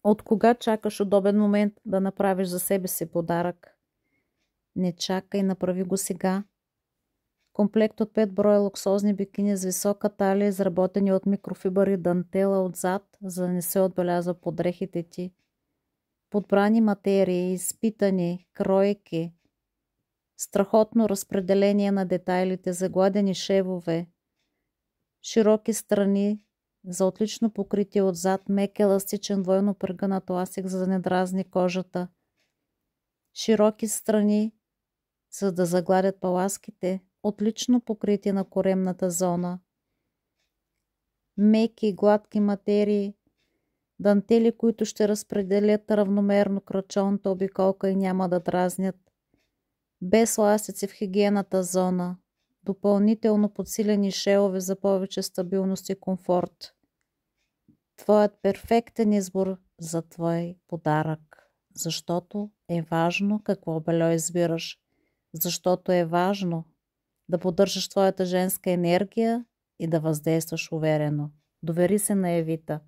От кога чакаш удобен момент да направиш за себе си подарък? Не чакай, направи го сега. Комплект от 5 броя луксозни бикини с висока талия, изработени от микрофибър и дантела отзад, за да не се отбелязва под дрехите ти. Подбрани материи, изпитани, кройки, страхотно разпределение на детайлите, загладени шевове, широки страни, за отлично покритие отзад, мек еластичен двойно прегънат ластик, за да не дразни кожата, широки страни, за да загладят паласките, отлично покритие на коремната зона, меки и гладки материи, дантели, които ще разпределят равномерно кръчовната обиколка и няма да дразнят, без ластици в хигиената зона, допълнително подсилени шелове за повече стабилност и комфорт. Твоят перфектен избор за твой подарък, защото е важно какво бельо избираш, защото е важно да поддържаш твоята женска енергия и да въздействаш уверено. Довери се на Евита.